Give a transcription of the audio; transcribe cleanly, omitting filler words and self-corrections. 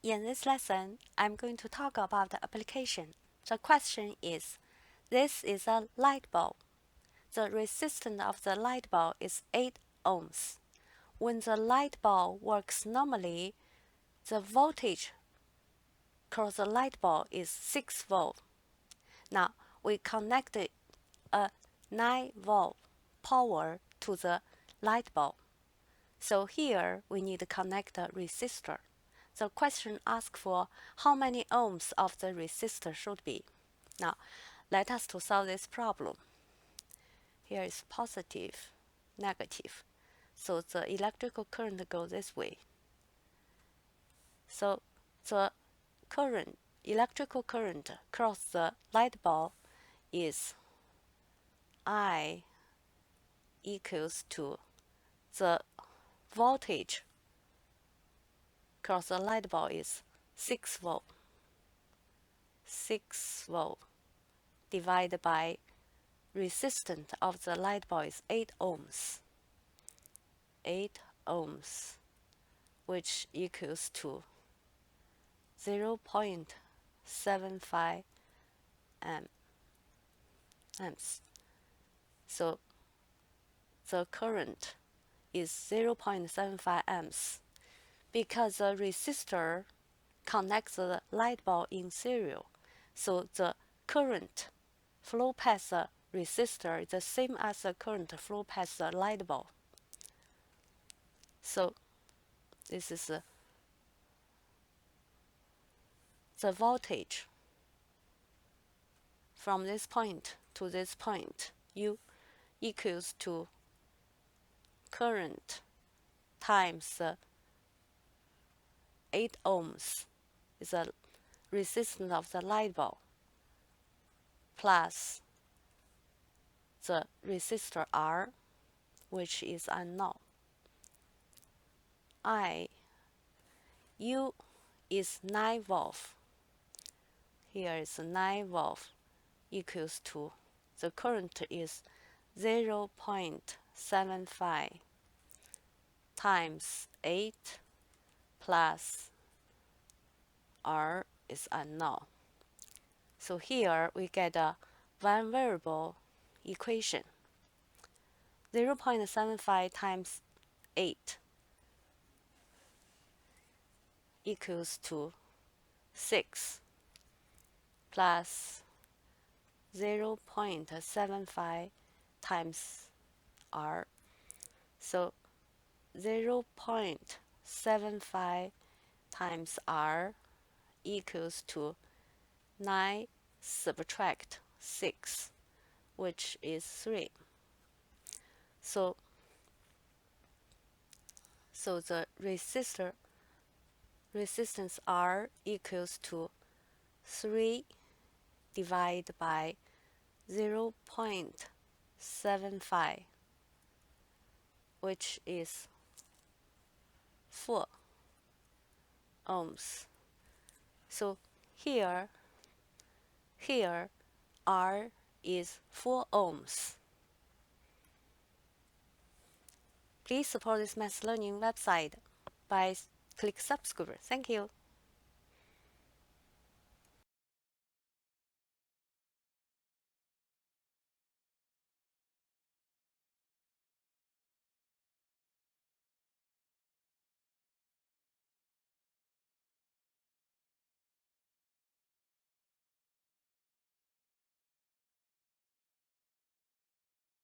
In this lesson, I'm going to talk about the application. The question is, this is a light bulb. The resistance of the light bulb is 8 ohms. When the light bulb works normally, the voltage across the light bulb is 6 volt. Now, we connected a 9 volt power to the light bulb. So here we need to connect a resistor. The question asks for how many ohms of the resistor should be. Now, let us to solve this problem. Here is positive, negative. So the electrical current goes this way. So the electrical current across the light bulb is I equals to the voltage across the light bulb is 6 volt. 6 volt divided by resistance of the light bulb is 8 ohms. 8 ohms, which equals to 0.75 amps. So the current is 0.75 amps because the resistor connects the light bulb in serial. So the current flow past the resistor is the same as the current flow past the light bulb. So this is the voltage from this point to this point. U equals to current times 8 ohms is the resistance of the light bulb plus the resistor R, which is unknown. U is 9 volt. Here is 9 volt equals to the current is 0.75 times 8 plus R is unknown. So here we get a one variable equation. 0.75 times 8 equals to 6 plus 0.75 times R. So 0.75 times R equals to 9 subtract 6, which is 3. So the resistance R equals to 3 divided by 0.75, which is 4 ohms. So here R is 4 ohms. Please support this math learning website by click subscribe. Thank you.